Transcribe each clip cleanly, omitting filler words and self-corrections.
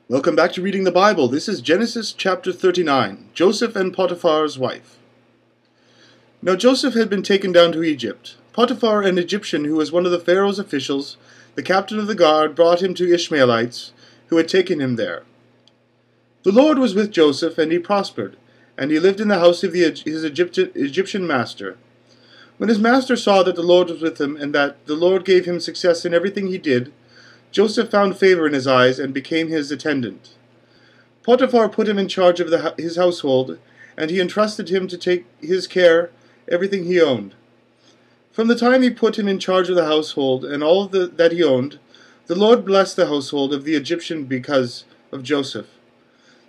Welcome back to Reading the Bible. This is Genesis chapter 39, Joseph and Potiphar's wife. Now Joseph had been taken down to Egypt. Potiphar, an Egyptian who was one of the Pharaoh's officials, the captain of the guard, brought him to Ishmaelites, who had taken him there. The Lord was with Joseph, and he prospered, and he lived in the house of his Egyptian master. When his master saw that the Lord was with him, and that the Lord gave him success in everything he did, Joseph found favor in his eyes and became his attendant. Potiphar put him in charge of his household, and he entrusted him to take his care everything he owned. From the time he put him in charge of the household and all that he owned, the Lord blessed the household of the Egyptian because of Joseph.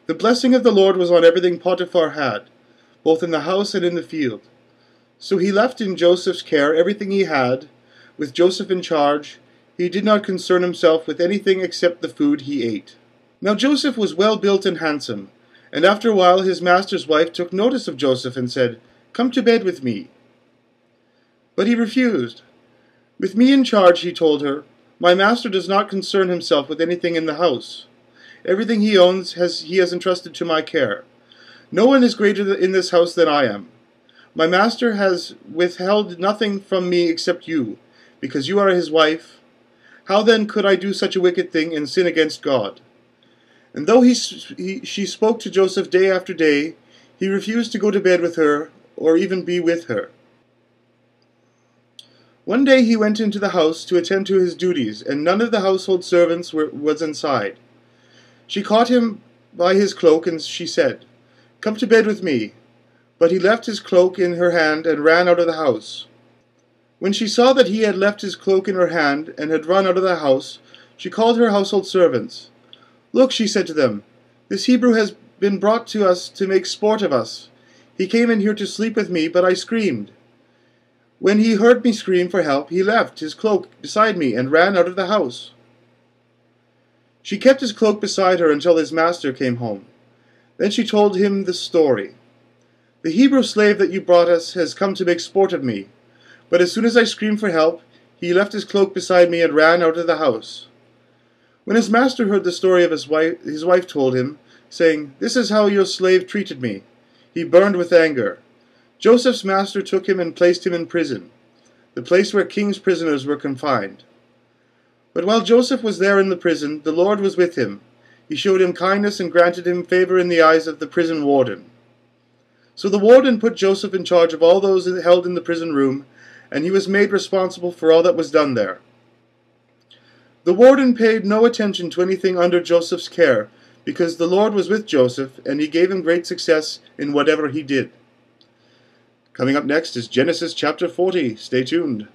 The blessing of the Lord was on everything Potiphar had, both in the house and in the field. So he left in Joseph's care everything he had, with Joseph in charge. He did not concern himself with anything except the food he ate. Now Joseph was well built and handsome, and after a while his master's wife took notice of Joseph and said, "Come to bed with me." But he refused. "With me in charge," he told her, "my master does not concern himself with anything in the house. Everything he owns he has entrusted to my care. No one is greater in this house than I am. My master has withheld nothing from me except you, because you are his wife. How then could I do such a wicked thing and sin against God?" And though she spoke to Joseph day after day, he refused to go to bed with her or even be with her. One day he went into the house to attend to his duties, and none of the household servants was inside. She caught him by his cloak, and she said, "Come to bed with me." But he left his cloak in her hand and ran out of the house. When she saw that he had left his cloak in her hand and had run out of the house, she called her household servants. "Look," she said to them, "this Hebrew has been brought to us to make sport of us. He came in here to sleep with me, but I screamed. When he heard me scream for help, he left his cloak beside me and ran out of the house." She kept his cloak beside her until his master came home. Then she told him the story. "The Hebrew slave that you brought us has come to make sport of me. But as soon as I screamed for help, he left his cloak beside me and ran out of the house." When his master heard the story of his wife told him, saying, "This is how your slave treated me," he burned with anger. Joseph's master took him and placed him in prison, the place where king's prisoners were confined. But while Joseph was there in the prison, the Lord was with him. He showed him kindness and granted him favor in the eyes of the prison warden. So the warden put Joseph in charge of all those held in the prison room, and he was made responsible for all that was done there. The warden paid no attention to anything under Joseph's care, because the Lord was with Joseph, and he gave him great success in whatever he did. Coming up next is Genesis chapter 40. Stay tuned.